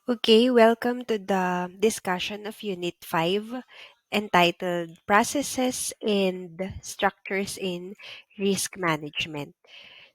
Okay, welcome to the discussion of Unit 5 entitled Processes and Structures in Risk Management.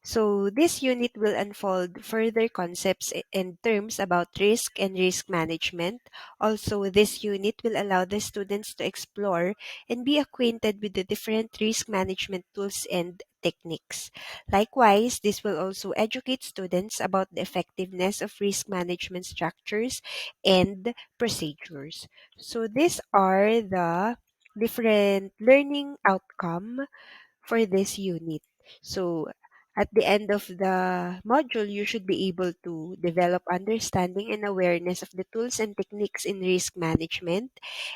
So, this unit will unfold further concepts and terms about risk and risk management. Also, this unit will allow the students to explore and be acquainted with the different risk management tools and techniques. Likewise, this will also educate students about the effectiveness of risk management structures and procedures. So, these are the different learning outcome for this unit. So, at the end of the module, you should be able to develop understanding and awareness of the tools and techniques in risk management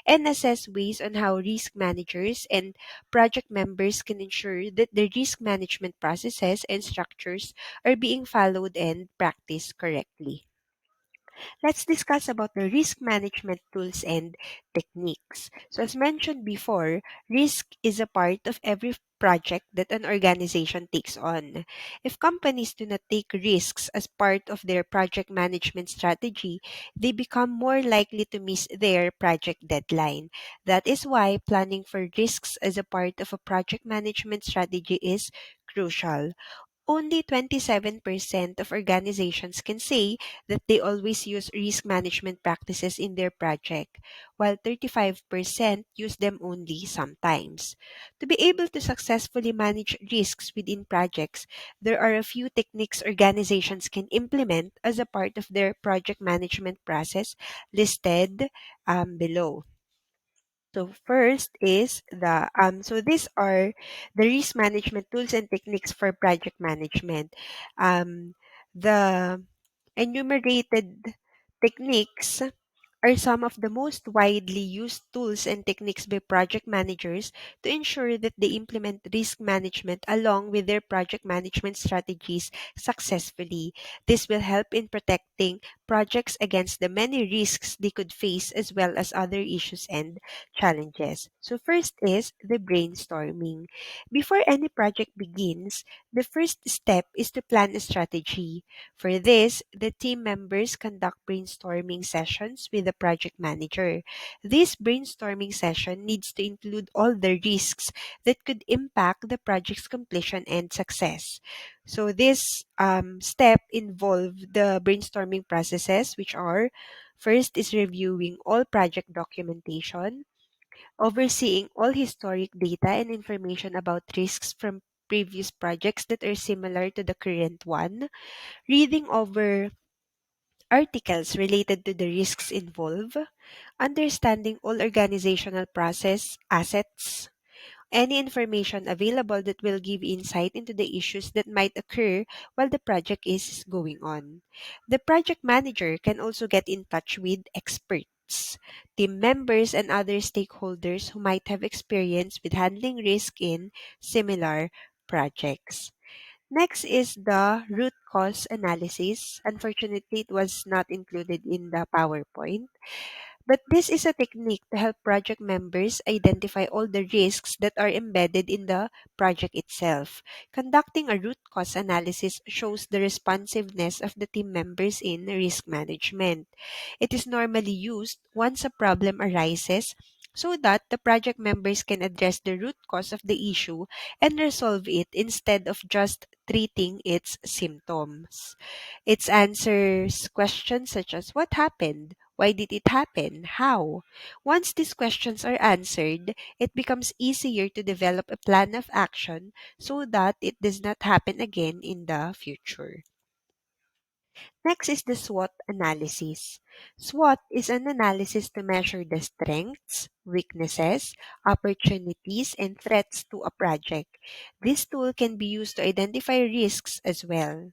and assess ways on how risk managers and project members can ensure that the risk management processes and structures are being followed and practiced correctly. Let's discuss about the risk management tools and techniques. So as mentioned before, risk is a part of every project that an organization takes on. If companies do not take risks as part of their project management strategy, they become more likely to miss their project deadline. That is why planning for risks as a part of a project management strategy is crucial. Only 27% of organizations can say that they always use risk management practices in their project, while 35% use them only sometimes. To be able to successfully manage risks within projects, there are a few techniques organizations can implement as a part of their project management process listed below. So first is so these are the risk management tools and techniques for project management. The enumerated techniques are some of the most widely used tools and techniques by project managers to ensure that they implement risk management along with their project management strategies successfully. This will help in protecting projects against the many risks they could face as well as other issues and challenges. So first is the brainstorming. Before any project begins, the first step is to plan a strategy. For this, the team members conduct brainstorming sessions with the project manager. This brainstorming session needs to include all the risks that could impact the project's completion and success. So this step involve the brainstorming processes, which are first is reviewing all project documentation, overseeing all historic data and information about risks from previous projects that are similar to the current one, reading over articles related to the risks involved, understanding all organizational process assets, any information available that will give insight into the issues that might occur while the project is going on. The project manager can also get in touch with experts, team members, and other stakeholders who might have experience with handling risk in similar projects. Next is the root cause analysis. Unfortunately, it was not included in the PowerPoint. But this is a technique to help project members identify all the risks that are embedded in the project itself. Conducting a root cause analysis shows the responsiveness of the team members in risk management. It is normally used once a problem arises so that the project members can address the root cause of the issue and resolve it instead of just treating its symptoms. It answers questions such as what happened? Why did it happen? How? Once these questions are answered, it becomes easier to develop a plan of action so that it does not happen again in the future. Next is the SWOT analysis. SWOT is an analysis to measure the strengths, weaknesses, opportunities, and threats to a project. This tool can be used to identify risks as well.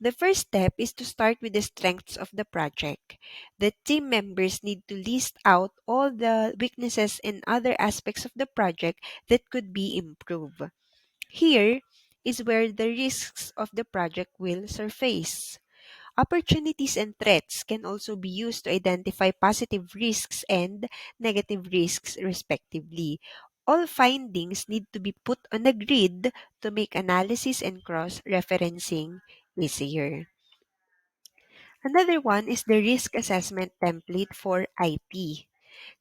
The first step is to start with the strengths of the project. The team members need to list out all the weaknesses and other aspects of the project that could be improved. Here is where the risks of the project will surface. Opportunities and threats can also be used to identify positive risks and negative risks, respectively. All findings need to be put on a grid to make analysis and cross referencing easier. Another one is the risk assessment template for IT.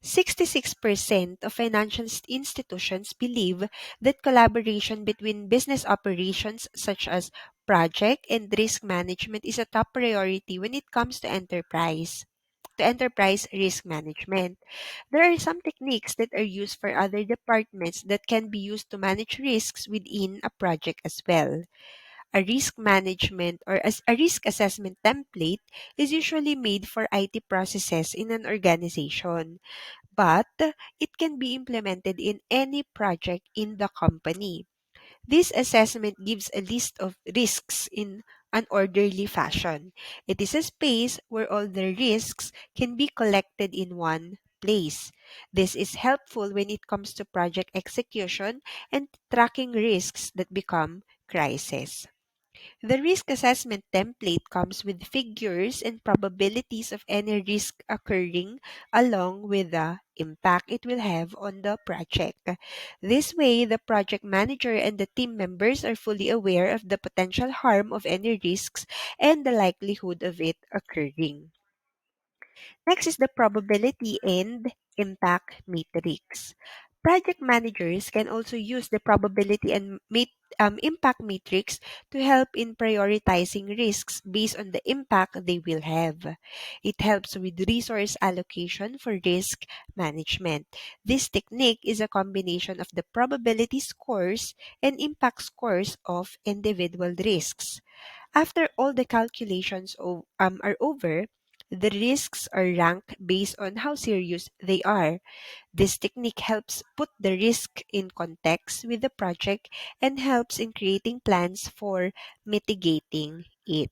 66% of financial institutions believe that collaboration between business operations such as project and risk management is a top priority when it comes to enterprise risk management. There are some techniques that are used for other departments that can be used to manage risks within a project as well. A risk management or as a risk assessment template is usually made for IT processes in an organization, but it can be implemented in any project in the company. This assessment gives a list of risks in an orderly fashion. It is a space where all the risks can be collected in one place. This is helpful when it comes to project execution and tracking risks that become crises. The risk assessment template comes with figures and probabilities of any risk occurring along with the impact it will have on the project. This way, the project manager and the team members are fully aware of the potential harm of any risks and the likelihood of it occurring. Next is the probability and impact matrix. Project managers can also use the probability and impact matrix to help in prioritizing risks based on the impact they will have. It helps with resource allocation for risk management. This technique is a combination of the probability scores and impact scores of individual risks. After all the calculations are over, the risks are ranked based on how serious they are. This technique helps put the risk in context with the project and helps in creating plans for mitigating it.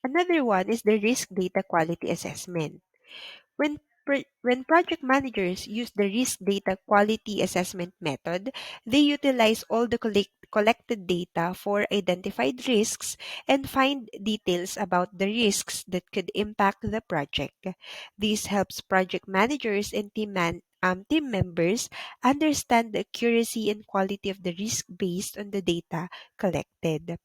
Another one is the risk data quality assessment. When project managers use the risk data quality assessment method, they utilize all the collected data for identified risks and find details about the risks that could impact the project. This helps project managers and team members understand the accuracy and quality of the risk based on the data collected.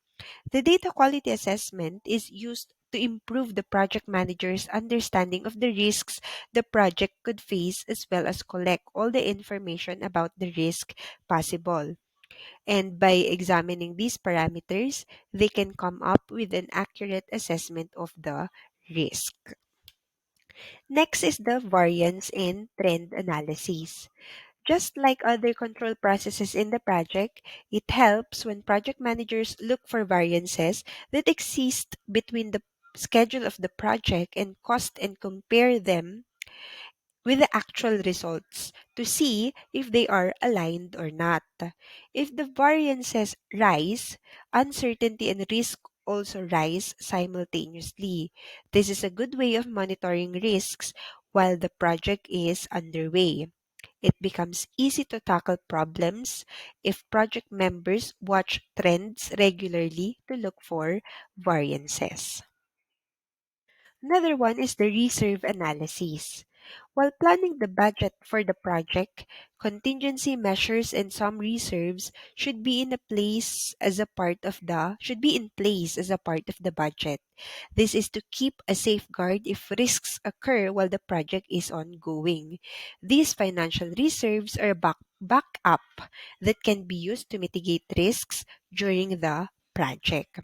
The data quality assessment is used to improve the project manager's understanding of the risks the project could face as well as collect all the information about the risk possible. And by examining these parameters, they can come up with an accurate assessment of the risk. Next is the variance and trend analysis. Just like other control processes in the project, it helps when project managers look for variances that exist between the schedule of the project and cost and compare them with the actual results to see if they are aligned or not. If the variances rise, uncertainty and risk also rise simultaneously. This is a good way of monitoring risks while the project is underway. It becomes easy to tackle problems if project members watch trends regularly to look for variances. Another one is the reserve analysis. While planning the budget for the project, contingency measures and some reserves should be in place as a part of the budget. This is to keep a safeguard if risks occur while the project is ongoing. These financial reserves are backup that can be used to mitigate risks during the project.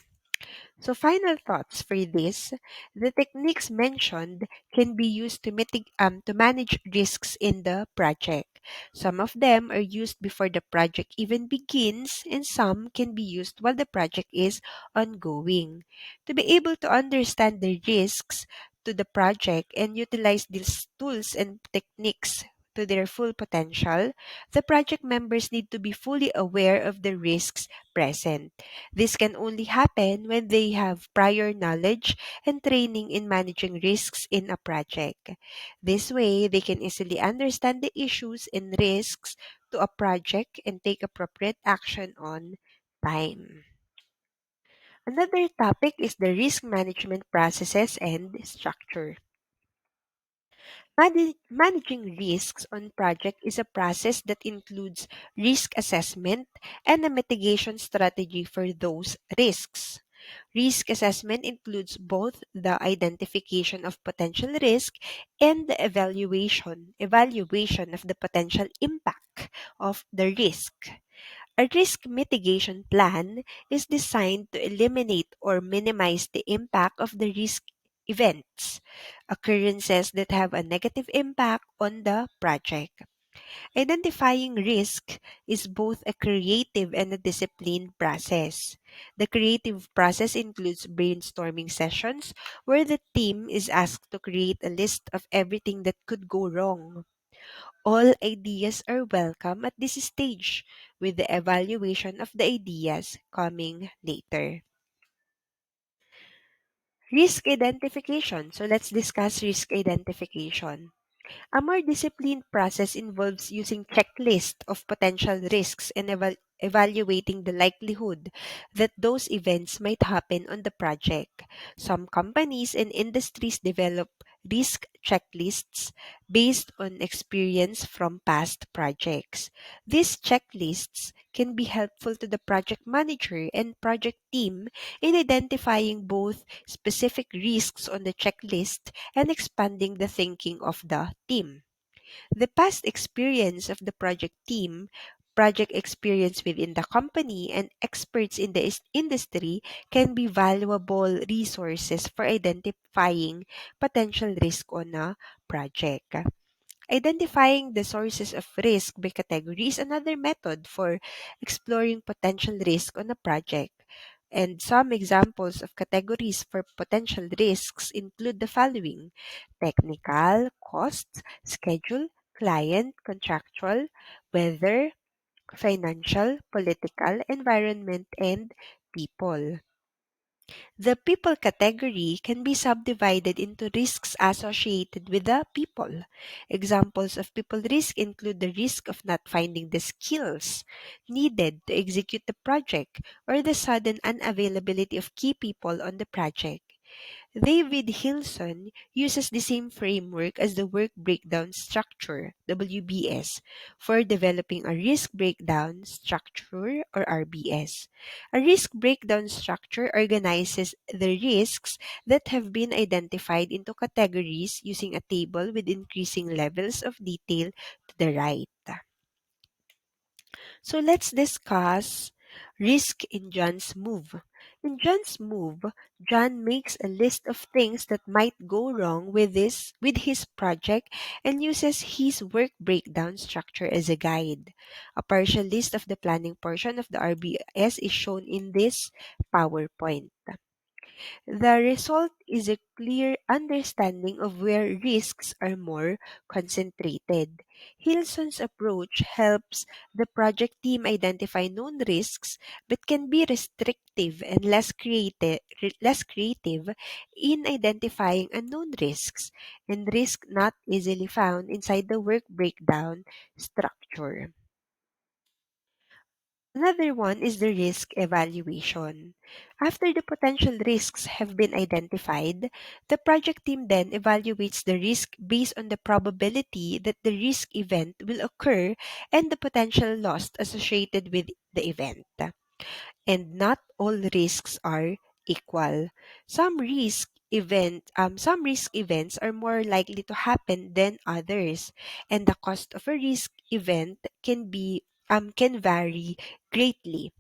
So, final thoughts for this: the techniques mentioned can be used to manage risks in the project. Some of them are used before the project even begins, and some can be used while the project is ongoing. To be able to understand the risks to the project and utilize these tools and techniques to their full potential, the project members need to be fully aware of the risks present. This can only happen when they have prior knowledge and training in managing risks in a project. This way, they can easily understand the issues and risks to a project and take appropriate action on time. Another topic is the risk management processes and structure. Managing risks on project is a process that includes risk assessment and a mitigation strategy for those risks. Risk assessment includes both the identification of potential risk and the evaluation of the potential impact of the risk. A risk mitigation plan is designed to eliminate or minimize the impact of the risk events, occurrences that have a negative impact on the project. Identifying risk is both a creative and a disciplined process. The creative process includes brainstorming sessions where the team is asked to create a list of everything that could go wrong. All ideas are welcome at this stage, with the evaluation of the ideas coming later. Risk identification. So let's discuss risk identification. A more disciplined process involves using checklist of potential risks and evaluating the likelihood that those events might happen on the project. Some companies and industries develop risk checklists based on experience from past projects. These checklists can be helpful to the project manager and project team in identifying both specific risks on the checklist and expanding the thinking of the team. The past experience of the project team, project experience within the company, and experts in the industry can be valuable resources for identifying potential risk on a project. Identifying the sources of risk by category is another method for exploring potential risk on a project. And some examples of categories for potential risks include the following: technical, costs, schedule, client, contractual, weather, financial, political, environment, and people. The people category can be subdivided into risks associated with the people. Examples of people risk include the risk of not finding the skills needed to execute the project or the sudden unavailability of key people on the project. David Hilson uses the same framework as the Work Breakdown Structure (WBS) for developing a risk breakdown structure or RBS. A risk breakdown structure organizes the risks that have been identified into categories using a table with increasing levels of detail to the right. So let's discuss risk in John's move. In John's move, John makes a list of things that might go wrong with his project and uses his work breakdown structure as a guide. A partial list of the planning portion of the RBS is shown in this PowerPoint. The result is a clear understanding of where risks are more concentrated. Hilson's approach helps the project team identify known risks but can be restrictive and less creative in identifying unknown risks and risk not easily found inside the work breakdown structure. Another one is the risk evaluation. After the potential risks have been identified, the project team then evaluates the risk based on the probability that the risk event will occur and the potential loss associated with the event. And not all risks are equal. Some risk events are more likely to happen than others, and the cost of a risk event can vary greatly.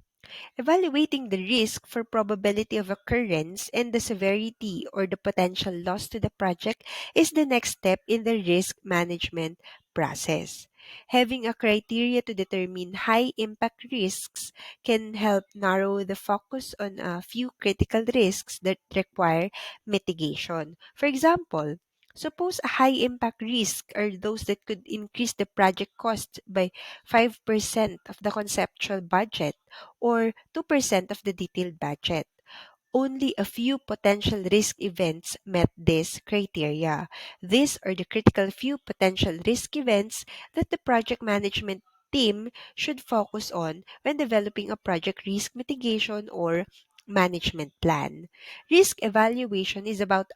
Evaluating the risk for probability of occurrence and the severity or the potential loss to the project is the next step in the risk management process. Having a criteria to determine high impact risks can help narrow the focus on a few critical risks that require mitigation. For example, suppose a high impact risk are those that could increase the project cost by 5% of the conceptual budget or 2% of the detailed budget. Only a few potential risk events met this criteria. These are the critical few potential risk events that the project management team should focus on when developing a project risk mitigation or management plan. Risk evaluation is about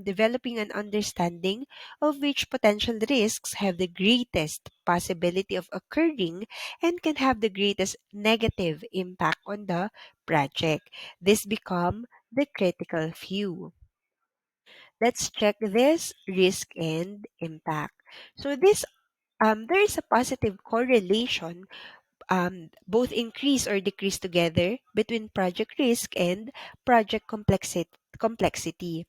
developing an understanding of which potential risks have the greatest possibility of occurring and can have the greatest negative impact on the project. This become the critical few. Let's check this risk and impact. So this there is a positive correlation, both increase or decrease together between project risk and project complexity.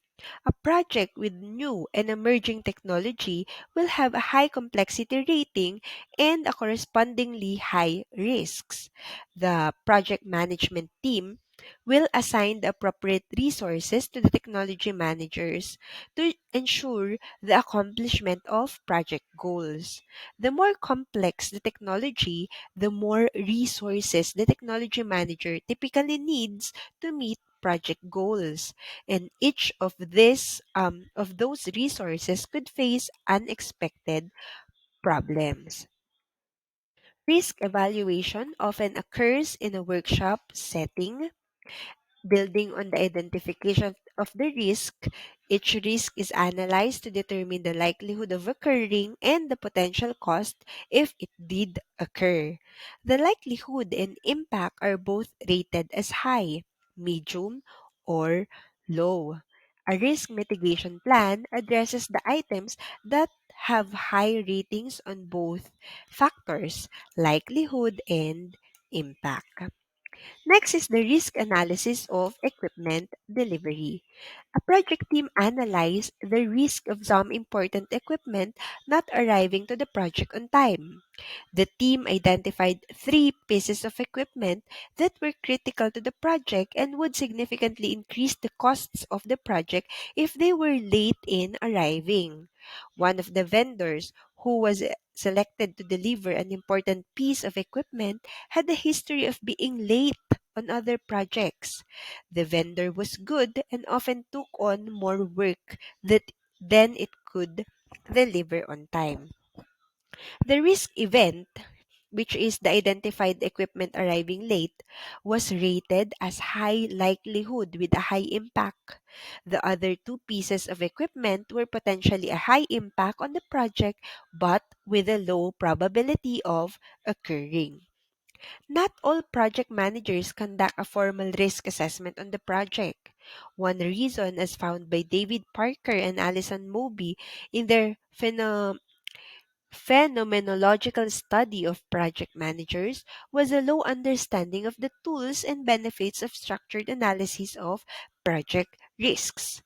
A project with new and emerging technology will have a high complexity rating and a correspondingly high risks. The project management team will assign the appropriate resources to the technology managers to ensure the accomplishment of project goals. The more complex the technology, the more resources the technology manager typically needs to meet project goals, and each of those resources could face unexpected problems. Risk evaluation often occurs in a workshop setting. Building on the identification of the risk, each risk is analyzed to determine the likelihood of occurring and the potential cost if it did occur. The likelihood and impact are both rated as high, medium, or low. A risk mitigation plan addresses the items that have high ratings on both factors, likelihood and impact. Next is the risk analysis of equipment delivery. A project team analyzed the risk of some important equipment not arriving to the project on time. The team identified three pieces of equipment that were critical to the project and would significantly increase the costs of the project if they were late in arriving. One of the vendors who was selected to deliver an important piece of equipment had a history of being late on other projects. The vendor was good and often took on more work than it could deliver on time. The risk event, which is the identified equipment arriving late, was rated as high likelihood with a high impact. The other two pieces of equipment were potentially a high impact on the project but with a low probability of occurring. Not all project managers conduct a formal risk assessment on the project. One reason, as found by David Parker and Alison Moby in their phenomenological study of project managers, was a low understanding of the tools and benefits of structured analysis of project risks.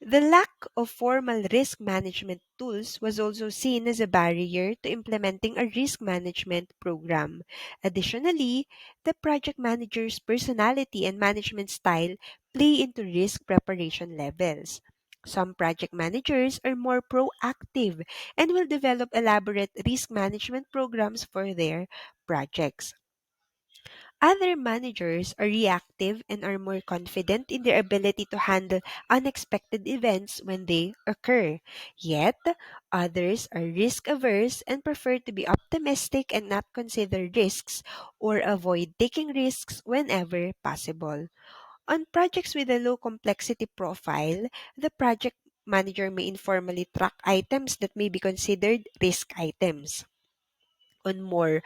The lack of formal risk management tools was also seen as a barrier to implementing a risk management program. Additionally, the project manager's personality and management style play into risk preparation levels. Some project managers are more proactive and will develop elaborate risk management programs for their projects. Other managers are reactive and are more confident in their ability to handle unexpected events when they occur. Yet, others are risk averse and prefer to be optimistic and not consider risks or avoid taking risks whenever possible. On projects with a low complexity profile, the project manager may informally track items that may be considered risk items. On more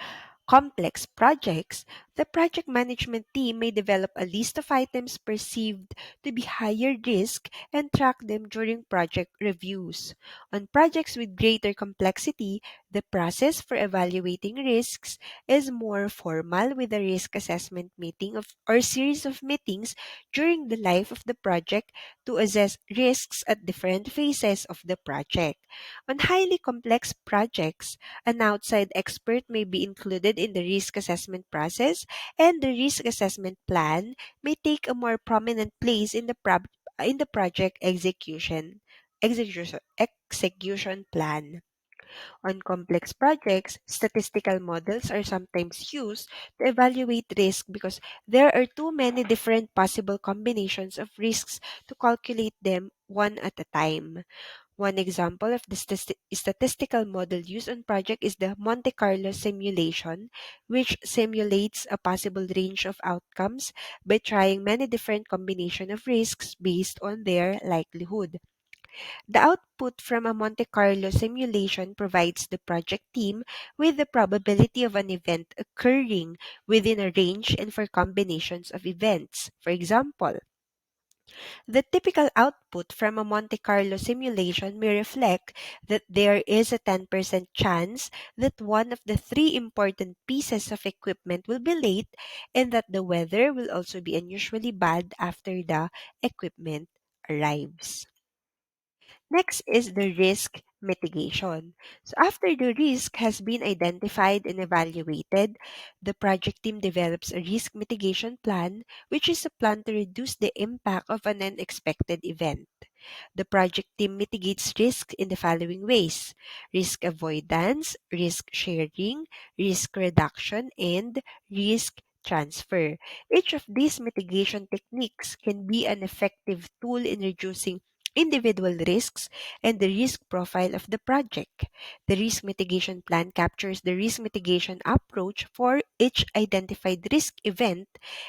complex projects, the project management team may develop a list of items perceived to be higher risk and track them during project reviews. On projects with greater complexity, the process for evaluating risks is more formal with a risk assessment meeting or series of meetings during the life of the project to assess risks at different phases of the project. On highly complex projects, an outside expert may be included in the risk assessment process, and the risk assessment plan may take a more prominent place in the project execution plan. On complex projects, statistical models are sometimes used to evaluate risk because there are too many different possible combinations of risks to calculate them one at a time. One example of the statistical model used on project is the Monte Carlo simulation, which simulates a possible range of outcomes by trying many different combination of risks based on their likelihood. The output from a Monte Carlo simulation provides the project team with the probability of an event occurring within a range and for combinations of events. For example, the typical output from a Monte Carlo simulation may reflect that there is a 10% chance that one of the three important pieces of equipment will be late and that the weather will also be unusually bad after the equipment arrives. Next is the risk mitigation. So after the risk has been identified and evaluated, the project team develops a risk mitigation plan, which is a plan to reduce the impact of an unexpected event. The project team mitigates risk in the following ways: risk avoidance, risk sharing, risk reduction, and risk transfer. Each of these mitigation techniques can be an effective tool in reducing individual risks and the risk profile of the project. The risk mitigation plan captures the risk mitigation approach for each identified risk event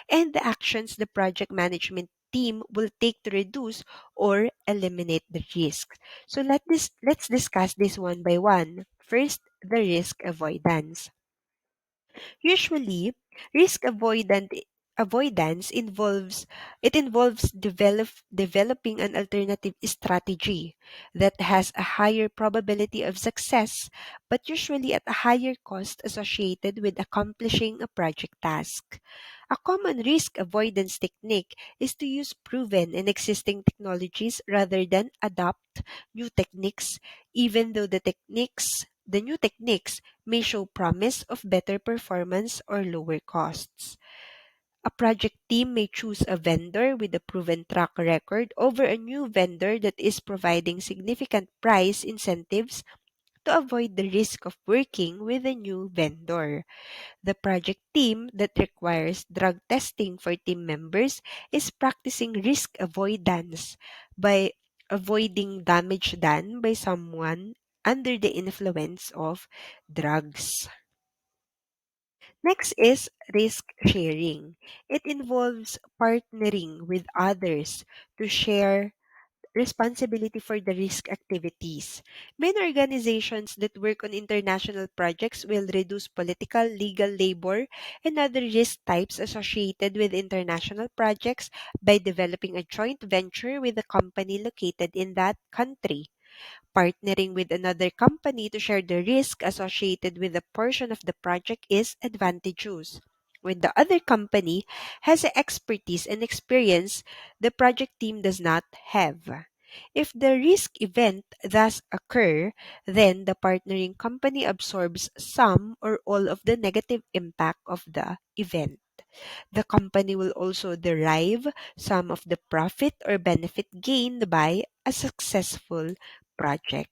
and the actions the project management team will take to reduce or eliminate the risk. So let's discuss this one by one. First, the risk avoidance. Usually, avoidance involves developing an alternative strategy that has a higher probability of success, but usually at a higher cost associated with accomplishing a project task. A common risk avoidance technique is to use proven and existing technologies rather than adopt new techniques, even though the new techniques may show promise of better performance or lower costs. A project team may choose a vendor with a proven track record over a new vendor that is providing significant price incentives to avoid the risk of working with a new vendor. The project team that requires drug testing for team members is practicing risk avoidance by avoiding damage done by someone under the influence of drugs. Next is risk sharing. It involves partnering with others to share responsibility for the risk activities. Many organizations that work on international projects will reduce political, legal, labor, and other risk types associated with international projects by developing a joint venture with a company located in that country. Partnering with another company to share the risk associated with a portion of the project is advantageous. When the other company has the expertise and experience the project team does not have. If the risk event thus occur, then the partnering company absorbs some or all of the negative impact of the event. The company will also derive some of the profit or benefit gained by a successful project.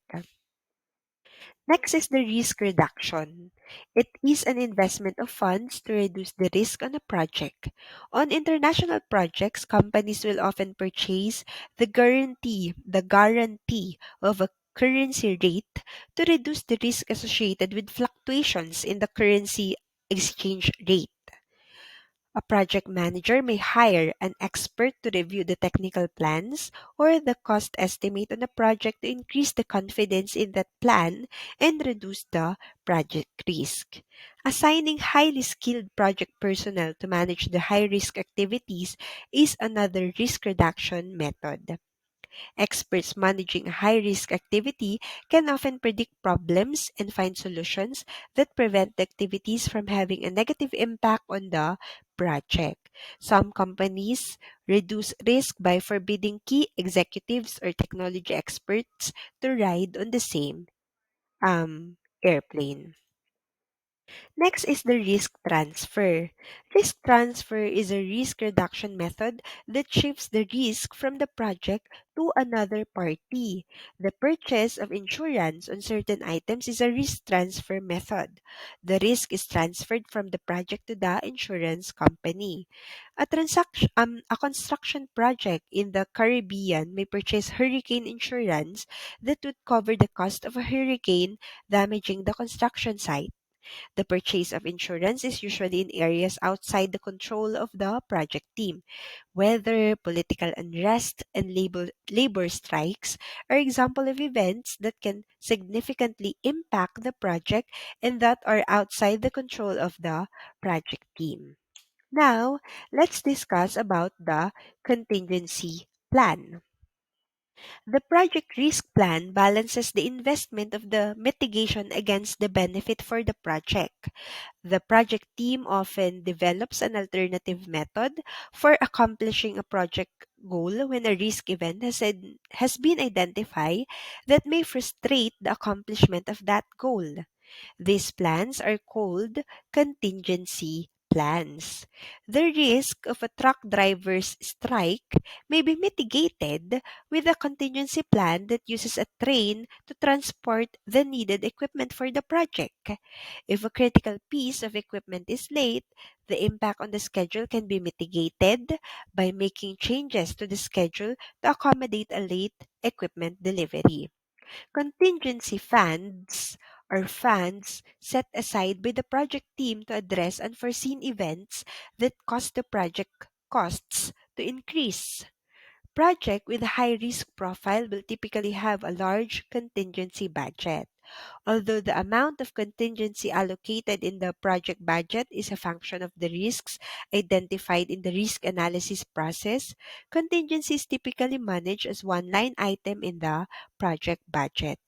Next is the risk reduction. It is an investment of funds to reduce the risk on a project. On international projects, companies will often purchase the guarantee of a currency rate to reduce the risk associated with fluctuations in the currency exchange rate. A project manager may hire an expert to review the technical plans or the cost estimate on a project to increase the confidence in that plan and reduce the project risk. Assigning highly skilled project personnel to manage the high risk activities is another risk reduction method. Experts managing a high risk activity can often predict problems and find solutions that prevent the activities from having a negative impact on the project. Some companies reduce risk by forbidding key executives or technology experts to ride on the same airplane. Next is the risk transfer. Risk transfer is a risk reduction method that shifts the risk from the project to another party. The purchase of insurance on certain items is a risk transfer method. The risk is transferred from the project to the insurance company. A construction project in the Caribbean may purchase hurricane insurance that would cover the cost of a hurricane damaging the construction site. The purchase of insurance is usually in areas outside the control of the project team. Weather, political unrest, and labor strikes are examples of events that can significantly impact the project and that are outside the control of the project team. Now, let's discuss about the contingency plan. The project risk plan balances the investment of the mitigation against the benefit for the project. The project team often develops an alternative method for accomplishing a project goal when a risk event has been identified that may frustrate the accomplishment of that goal. These plans are called contingency plans. The risk of a truck driver's strike may be mitigated with a contingency plan that uses a train to transport the needed equipment for the project. If a critical piece of equipment is late, the impact on the schedule can be mitigated by making changes to the schedule to accommodate a late equipment delivery. Contingency funds are funds set aside by the project team to address unforeseen events that cause the project costs to increase. Project with a high risk profile will typically have a large contingency budget. Although the amount of contingency allocated in the project budget is a function of the risks identified in the risk analysis process, contingency is typically managed as one line item in the project budget.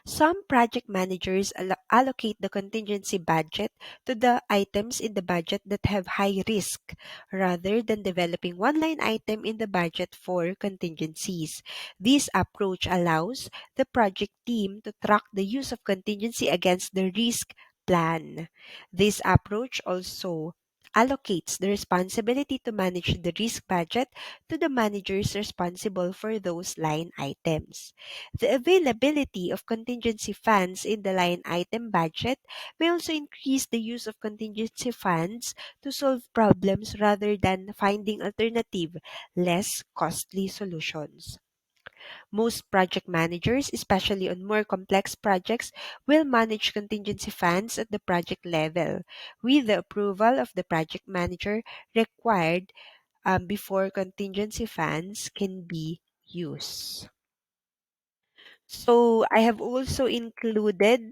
Some project managers allocate the contingency budget to the items in the budget that have high risk, rather than developing one line item in the budget for contingencies. This approach allows the project team to track the use of contingency against the risk plan. This approach also allocates the responsibility to manage the risk budget to the managers responsible for those line items. The availability of contingency funds in the line item budget may also increase the use of contingency funds to solve problems rather than finding alternative, less costly solutions. Most project managers, especially on more complex projects, will manage contingency funds at the project level, with the approval of the project manager required before contingency funds can be used. So I have also included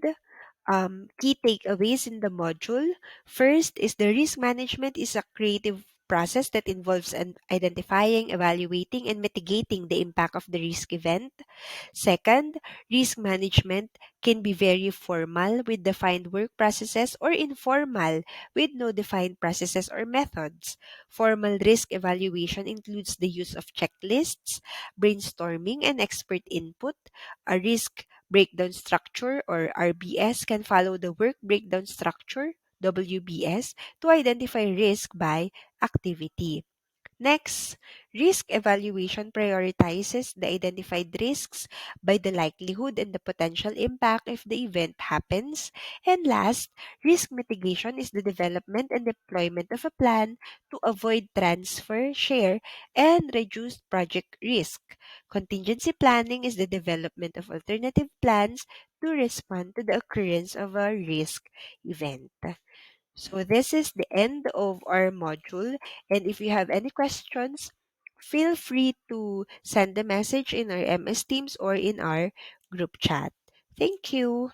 key takeaways in the module. First is the risk management is a creative process that involves identifying, evaluating, and mitigating the impact of the risk event. Second, risk management can be very formal with defined work processes or informal with no defined processes or methods. Formal risk evaluation includes the use of checklists, brainstorming, and expert input. A risk breakdown structure or RBS can follow the work breakdown structure WBS to identify risk by activity. Next, risk evaluation prioritizes the identified risks by the likelihood and the potential impact if the event happens. And last, risk mitigation is the development and deployment of a plan to avoid transfer, share, and reduce project risk. Contingency planning is the development of alternative plans to respond to the occurrence of a risk event. So this is the end of our module. And if you have any questions, feel free to send a message in our MS Teams or in our group chat. Thank you.